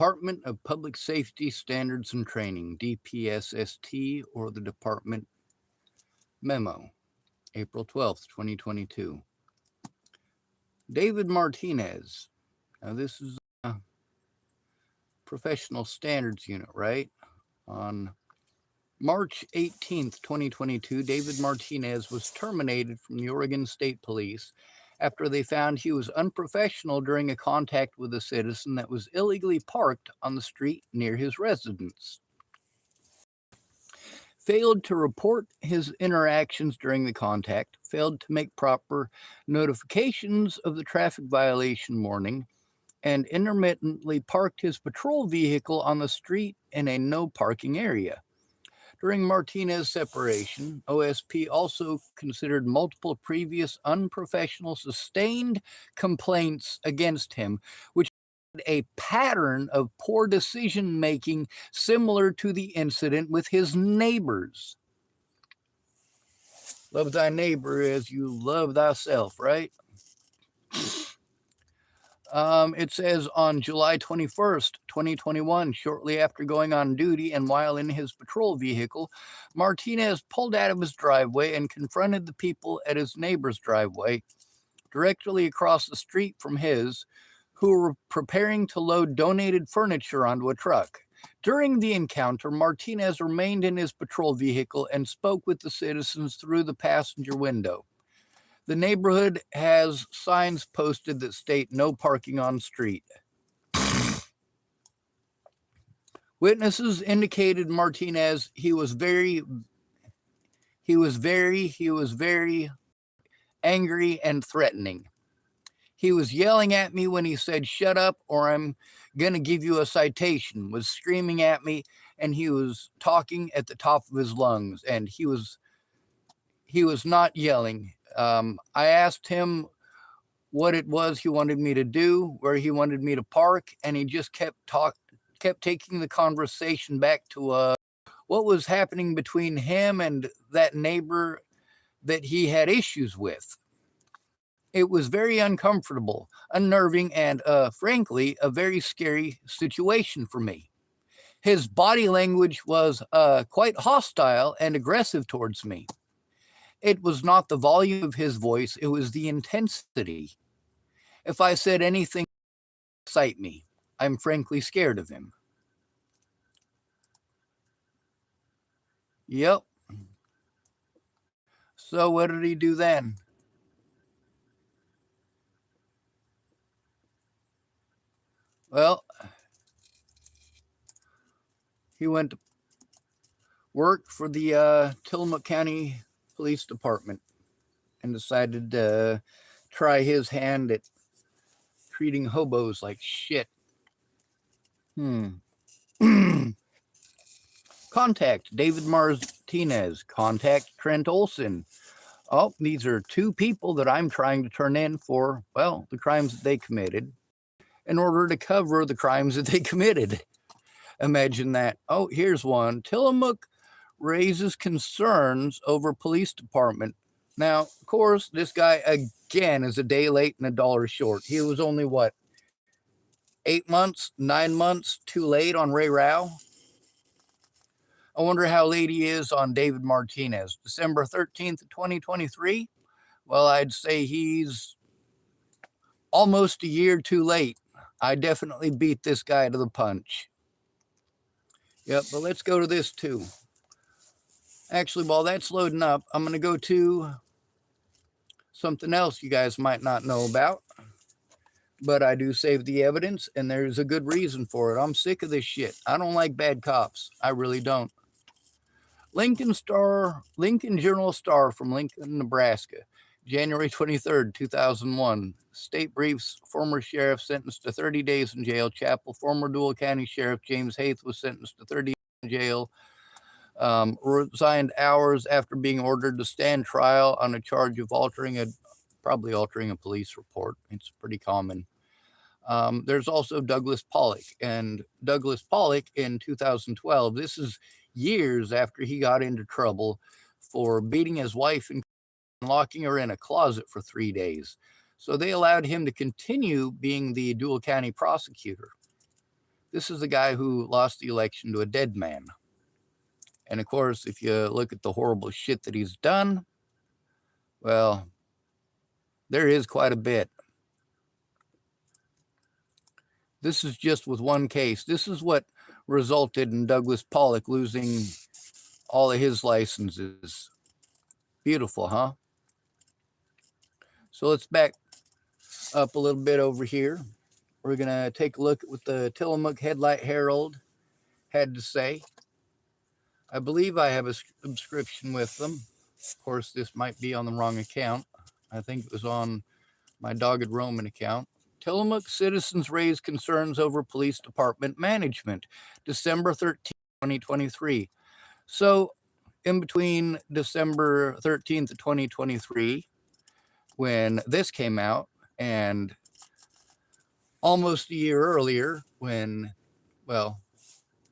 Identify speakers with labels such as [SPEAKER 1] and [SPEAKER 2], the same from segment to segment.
[SPEAKER 1] Department of Public Safety Standards and Training, DPSST, or the Department Memo, April 12th, 2022. David Martinez. Now, this is a professional standards unit, right? On March 18th, 2022, David Martinez was terminated from the Oregon State Police after they found he was unprofessional during a contact with a citizen that was illegally parked on the street near his residence. Failed to report his interactions during the contact, failed to make proper notifications of the traffic violation warning, and intermittently parked his patrol vehicle on the street in a no parking area. During Martinez's separation, OSP also considered multiple previous unprofessional sustained complaints against him, which had a pattern of poor decision-making similar to the incident with his neighbors. Love thy neighbor as you love thyself, right? It says on July 21st, 2021, shortly after going on duty and while in his patrol vehicle, Martinez pulled out of his driveway and confronted the people at his neighbor's driveway, directly across the street from his, who were preparing to load donated furniture onto a truck. During the encounter, Martinez remained in his patrol vehicle and spoke with the citizens through the passenger window. The neighborhood has signs posted that state no parking on street. Witnesses indicated Martinez, he was very angry and threatening. He was yelling at me when he said, "Shut up or I'm going to give you a citation," was screaming at me, and he was talking at the top of his lungs, and he was not yelling. I asked him what it was he wanted me to do, where he wanted me to park, and he just kept taking the conversation back to what was happening between him and that neighbor that he had issues with. It was very uncomfortable, unnerving, and frankly, a very scary situation for me. His body language was quite hostile and aggressive towards me. It was not the volume of his voice, it was the intensity. If I said anything to excite me, I'm frankly scared of him. Yep. So what did he do then? Well, he went to work for the Tillamook County Police Department and decided to try his hand at treating hobos like shit. Contact David Martinez. Contact Trent Olson. Oh, these are two people that I'm trying to turn in for, well, the crimes that they committed in order to cover the crimes that they committed. Imagine that. Oh, here's one. Tillamook raises concerns over police department. Now, of course, this guy, again, is a day late and $1 short. He was only, 8 months, 9 months too late on Ray Rao? I wonder how late he is on David Martinez. December 13th, 2023? Well, I'd say he's almost a year too late. I definitely beat this guy to the punch. Yep, but let's go to this too. Actually, while that's loading up, I'm going to go to something else you guys might not know about. But I do save the evidence, and there's a good reason for it. I'm sick of this shit. I don't like bad cops. I really don't. Lincoln Journal Star from Lincoln, Nebraska, January 23rd, 2001. State briefs, former sheriff sentenced to 30 days in jail. Chapel, former Dual County Sheriff James Haith was sentenced to 30 days in jail. Resigned hours after being ordered to stand trial on a charge of probably altering a police report. It's pretty common. There's also Douglas Pollock. And Douglas Pollock in 2012, this is years after he got into trouble for beating his wife and locking her in a closet for 3 days. So they allowed him to continue being the Dual County prosecutor. This is the guy who lost the election to a dead man. And of course, if you look at the horrible shit that he's done, well, there is quite a bit. This is just with one case. This is what resulted in Douglas Pollock losing all of his licenses. Beautiful, huh? So let's back up a little bit over here. We're going to take a look at what the Tillamook Headlight Herald had to say. I believe I have a subscription with them. Of course, this might be on the wrong account. I think it was on my Dogged Roman account. Tillamook citizens raise concerns over police department management. December 13th, 2023. So in between December 13th of 2023, when this came out, and almost a year earlier when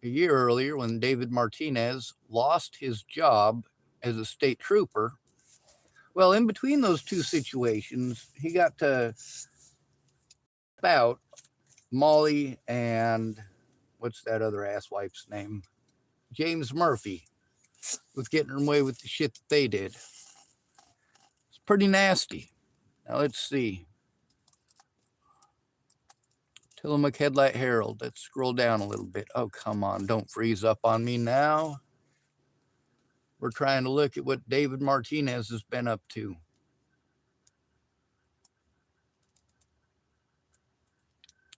[SPEAKER 1] David Martinez lost his job as a state trooper. Well, in between those two situations, he got to out Molly and what's that other asswipe's name? James Murphy, with getting away with the shit that they did. It's pretty nasty. Now let's see. Tillamook Headlight Herald. Let's scroll down a little bit. Oh, come on. Don't freeze up on me now. We're trying to look at what David Martinez has been up to.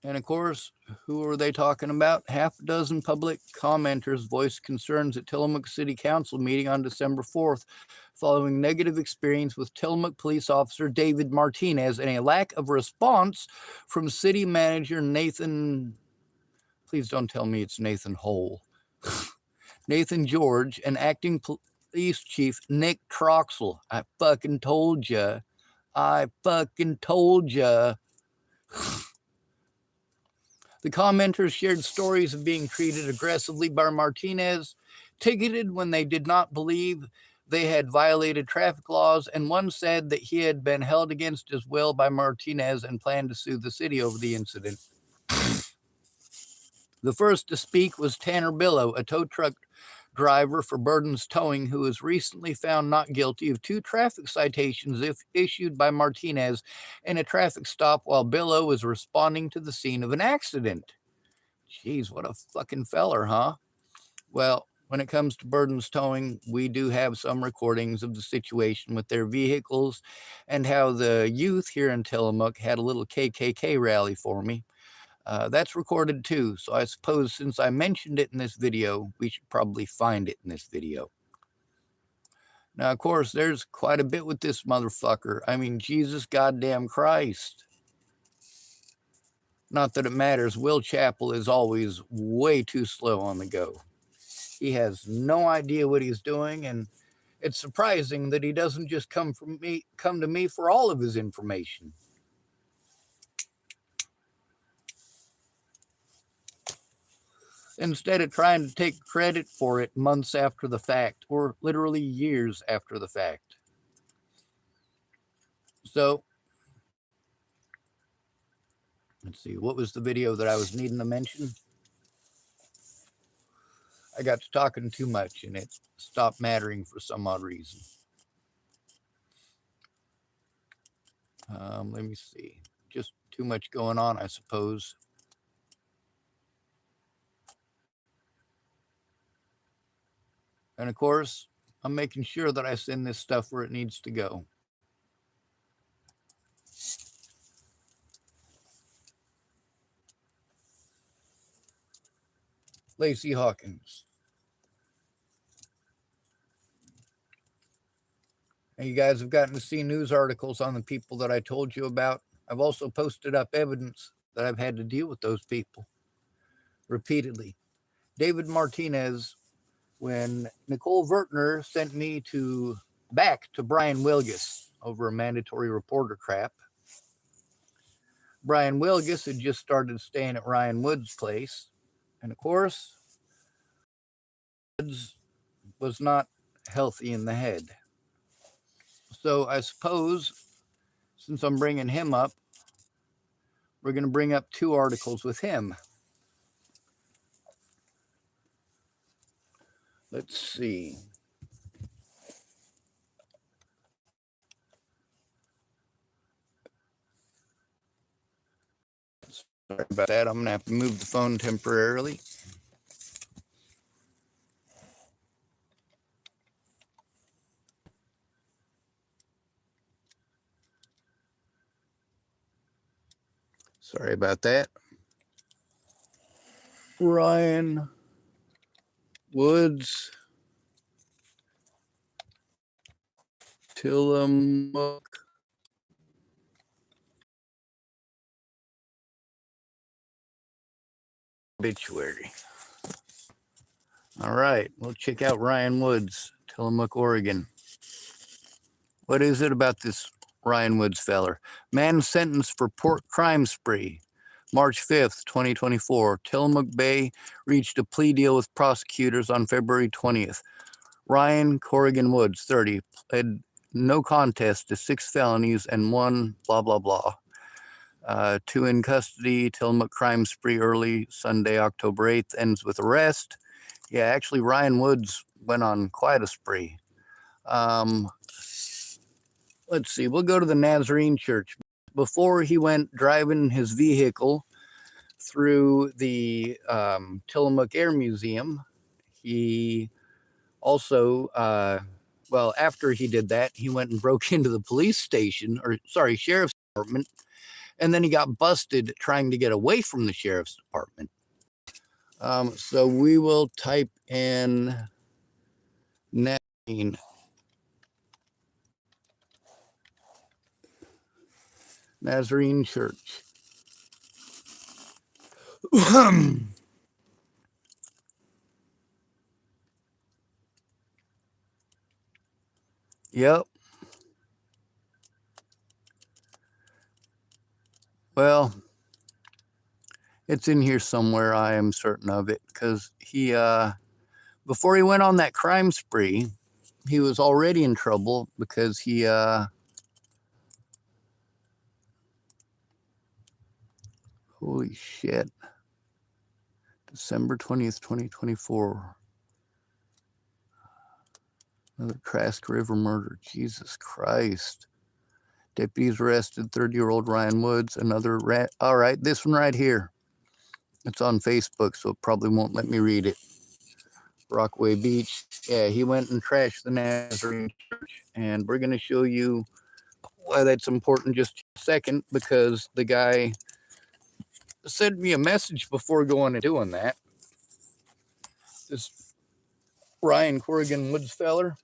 [SPEAKER 1] And of course, who are they talking about? Half a dozen public commenters voiced concerns at Tillamook City Council meeting on December 4th, following negative experience with Tillamook police officer David Martinez and a lack of response from city manager Nathan. Please don't tell me it's Nathan Hole. Nathan George and acting police chief Nick Troxel. I fucking told ya. The commenters shared stories of being treated aggressively by Martinez, ticketed when they did not believe they had violated traffic laws, and one said that he had been held against his will by Martinez and planned to sue the city over the incident. The first to speak was Tanner Billow, a tow truck driver for Burden's Towing, who was recently found not guilty of 2 traffic citations issued by Martinez in a traffic stop while Billow was responding to the scene of an accident. Jeez, what a fucking feller, huh? Well, when it comes to Burden's Towing, we do have some recordings of the situation with their vehicles and how the youth here in Tillamook had a little KKK rally for me. That's recorded too, so I suppose since I mentioned it in this video, we should probably find it in this video. Now, of course, there's quite a bit with this motherfucker. I mean, Jesus goddamn Christ. Not that it matters. Will Chappell is always way too slow on the go. He has no idea what he's doing, and it's surprising that he doesn't just come to me for all of his information. Instead of trying to take credit for it months after the fact, or literally years after the fact. So, let's see, what was the video that I was needing to mention? I got to talking too much and it stopped mattering for some odd reason. Let me see. Just too much going on, I suppose. And of course, I'm making sure that I send this stuff where it needs to go. Lacey Hawkins. And you guys have gotten to see news articles on the people that I told you about. I've also posted up evidence that I've had to deal with those people repeatedly. David Martinez, when Nicole Vertner sent me back to Brian Wilgus over a mandatory reporter crap. Brian Wilgus had just started staying at Ryan Wood's place. And of course, Woods was not healthy in the head. So I suppose, since I'm bringing him up, we're going to bring up 2 articles with him. Let's see. Sorry about that. I'm going to have to move the phone temporarily. Sorry about that. Ryan Woods, Tillamook obituary. All right, we'll check out Ryan Woods, Tillamook, Oregon. What is it about this Ryan Woods feller? Man sentenced for port crime spree. March 5th, 2024. Tillamook Bay reached a plea deal with prosecutors on February 20th. Ryan Corrigan Woods, 30, pled no contest to 6 felonies and 1 blah, blah, blah. 2 in custody. Tillamook crime spree early Sunday, October 8th, ends with arrest. Yeah, actually, Ryan Woods went on quite a spree. Let's see, we'll go to the Nazarene Church. Before he went driving his vehicle through the Tillamook Air Museum, he also, well, after he did that, he went and broke into the police station, or sorry, sheriff's department, and then he got busted trying to get away from the sheriff's department. So we will type in Nazarene. Nazarene Church. Yep. Well, it's in here somewhere, I am certain of it, because he, before he went on that crime spree, he was already in trouble because he, holy shit, December 20th, 2024, another Trask River murder, Jesus Christ. Deputies arrested 30-year-old Ryan Woods, another all right, this one right here. It's on Facebook, so it probably won't let me read it. Rockaway Beach. Yeah, he went and trashed the Nazarene Church, and we're going to show you why that's important just a second, because the guy sent me a message before going and doing that. This Ryan Corrigan Woods feller.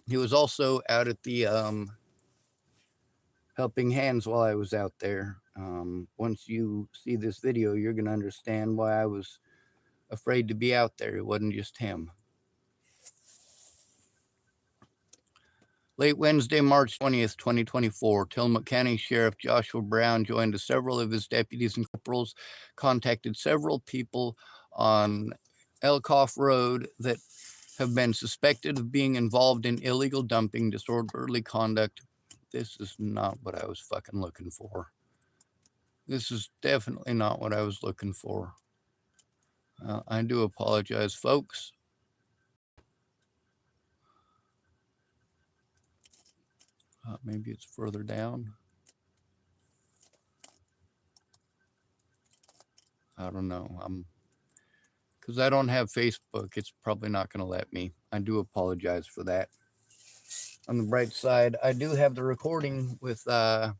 [SPEAKER 1] He was also out at the Helping Hands while I was out there. Once you see this video, you're going to understand why I was afraid to be out there. It wasn't just him. Late Wednesday, March 20th, 2024, Tillamook County Sheriff Joshua Brown joined several of his deputies and corporals, contacted several people on Elkoff Road that have been suspected of being involved in illegal dumping, disorderly conduct. This is not what I was fucking looking for. This is definitely not what I was looking for. I do apologize, folks. Maybe it's further down. I don't know. Because I don't have Facebook, it's probably not going to let me. I do apologize for that. On the bright side, I do have the recording with Mr.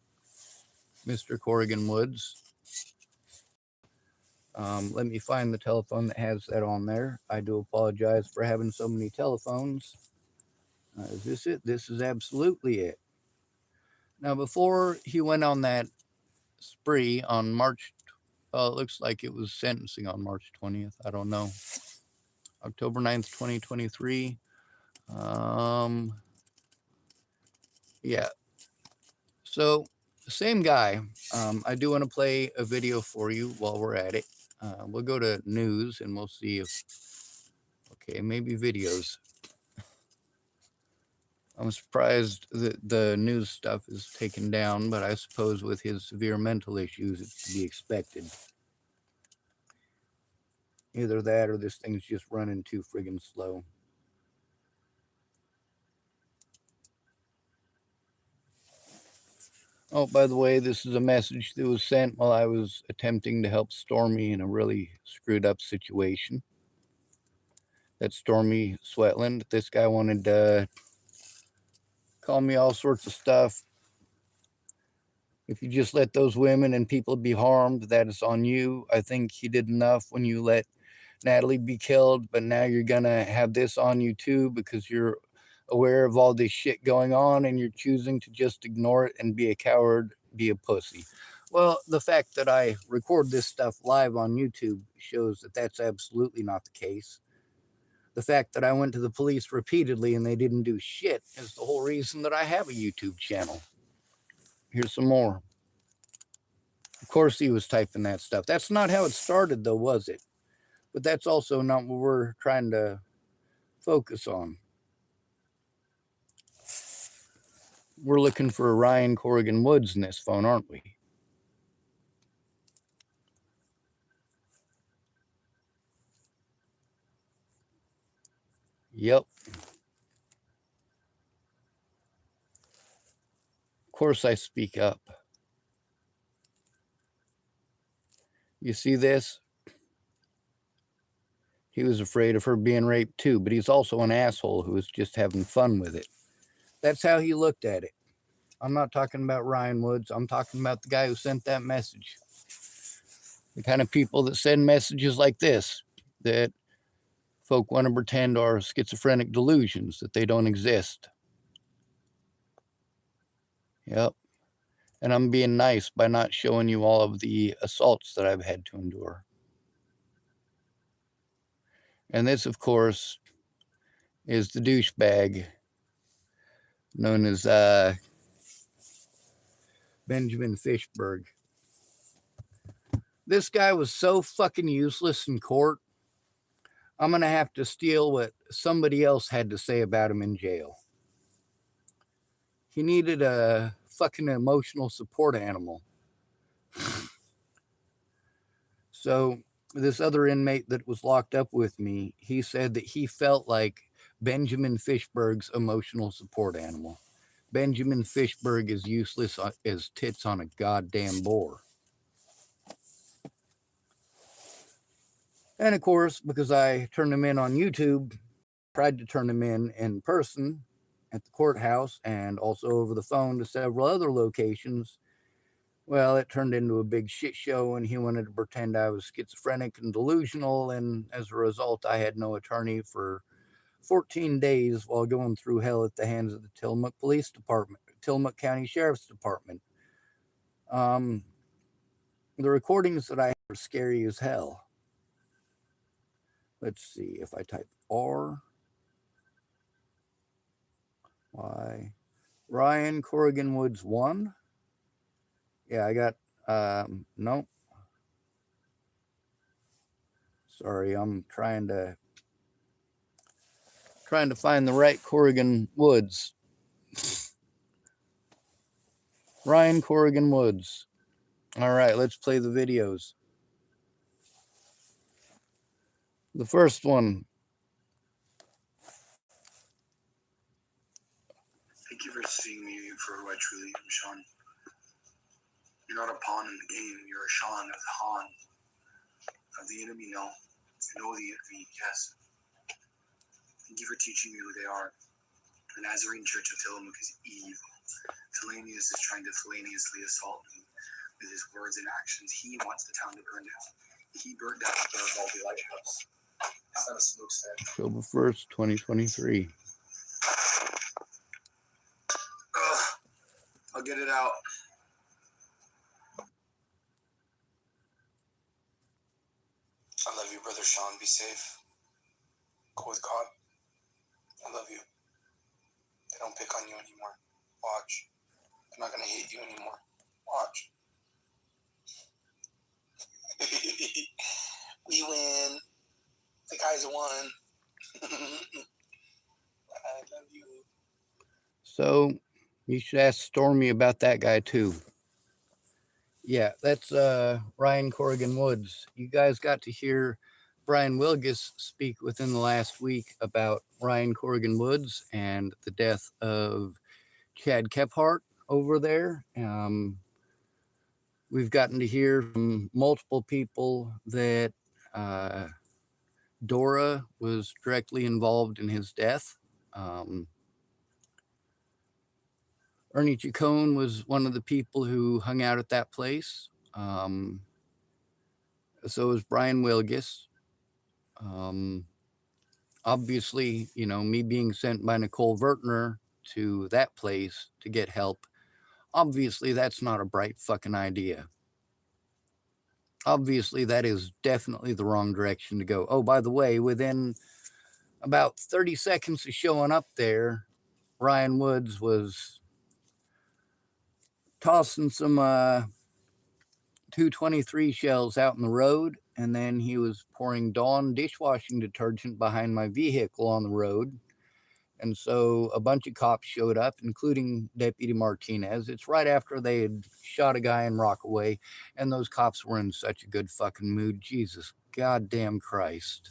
[SPEAKER 1] Corrigan Woods. Let me find the telephone that has that on there. I do apologize for having so many telephones. Is this it? This is absolutely it. Now, before he went on that spree on March, it looks like it was sentencing on March 20th. I don't know. October 9th, 2023. Yeah. So, same guy. I do want to play a video for you while we're at it. We'll go to news and we'll see if, okay, maybe videos. I'm surprised that the news stuff is taken down, but I suppose with his severe mental issues, it's to be expected. Either that or this thing's just running too friggin' slow. Oh, by the way, this is a message that was sent while I was attempting to help Stormy in a really screwed up situation. That's Stormy Sweatland. This guy wanted to call me all sorts of stuff. If you just let those women and people be harmed, that is on you. I think he did enough when you let Natalie be killed, but now you're gonna have this on you too because you're aware of all this shit going on and you're choosing to just ignore it and be a coward, be a pussy. Well, the fact that I record this stuff live on YouTube shows that that's absolutely not the case. The fact that I went to the police repeatedly and they didn't do shit is the whole reason that I have a YouTube channel. Here's some more. Of course he was typing that stuff. That's not how it started though, was it? But that's also not what we're trying to focus on. We're looking for Ryan Corrigan Woods in this phone, aren't we? Yep. Of course I speak up. You see this? He was afraid of her being raped too, but he's also an asshole who was just having fun with it. That's how he looked at it. I'm not talking about Ryan Woods. I'm talking about the guy who sent that message. The kind of people that send messages like this, that folk want to pretend are schizophrenic delusions, that they don't exist. Yep. And I'm being nice by not showing you all of the assaults that I've had to endure. And this, of course, is the douchebag known as Benjamin Fishberg. This guy was so fucking useless in court. I'm going to have to steal what somebody else had to say about him in jail. He needed a fucking emotional support animal. So this other inmate that was locked up with me, he said that he felt like Benjamin Fishberg's emotional support animal. Benjamin Fishberg is useless as tits on a goddamn boar. And of course, because I turned him in on YouTube, tried to turn him in person at the courthouse and also over the phone to several other locations. Well, it turned into a big shit show and he wanted to pretend I was schizophrenic and delusional. And as a result, I had no attorney for 14 days while going through hell at the hands of the Tillamook Police Department, Tillamook County Sheriff's Department. The recordings that I have are scary as hell. Let's see if I type R, Y, Ryan Corrigan Woods 1. Yeah, I got, nope. Sorry, I'm trying to find the right Corrigan Woods. Ryan Corrigan Woods. All right, let's play the videos. The first one.
[SPEAKER 2] Thank you for seeing me for who I truly am, Sean. You're not a pawn in the game. You're a Sean of the Han. Of the enemy, no. You know the enemy, yes. Thank you for teaching me who they are. The Nazarene Church of Tillamook is evil. Tillanius is trying to feloniously assault me with his words and actions. He wants the town to burn down. He burnt down the Garibaldi Lighthouse. It's not a smokestack.
[SPEAKER 1] October 1st, 2023.
[SPEAKER 2] I'll get it out. I love you, brother Sean. Be safe. Go with God. I love you. They don't pick on you anymore. Watch. They're not going to hate you anymore. Watch. We win. The guys won. I love you.
[SPEAKER 1] So you should ask Stormy about that guy too. Yeah, that's Ryan Corrigan Woods. You guys got to hear Brian Wilgus speak within the last week about Ryan Corrigan Woods and the death of Chad Kephart over there. We've gotten to hear from multiple people that Dora was directly involved in his death. Ernie Chacon was one of the people who hung out at that place. So was Brian Wilgus. Obviously, me being sent by Nicole Vertner to that place to get help, obviously that's not a bright fucking idea. Obviously, that is definitely the wrong direction to go. Oh, by the way, within about 30 seconds of showing up there, Ryan Woods was tossing some 223 shells out in the road, and then he was pouring Dawn dishwashing detergent behind my vehicle on the road. And so a bunch of cops showed up, including Deputy Martinez. It's right after they had shot a guy in Rockaway, and those cops were in such a good fucking mood. Jesus goddamn Christ.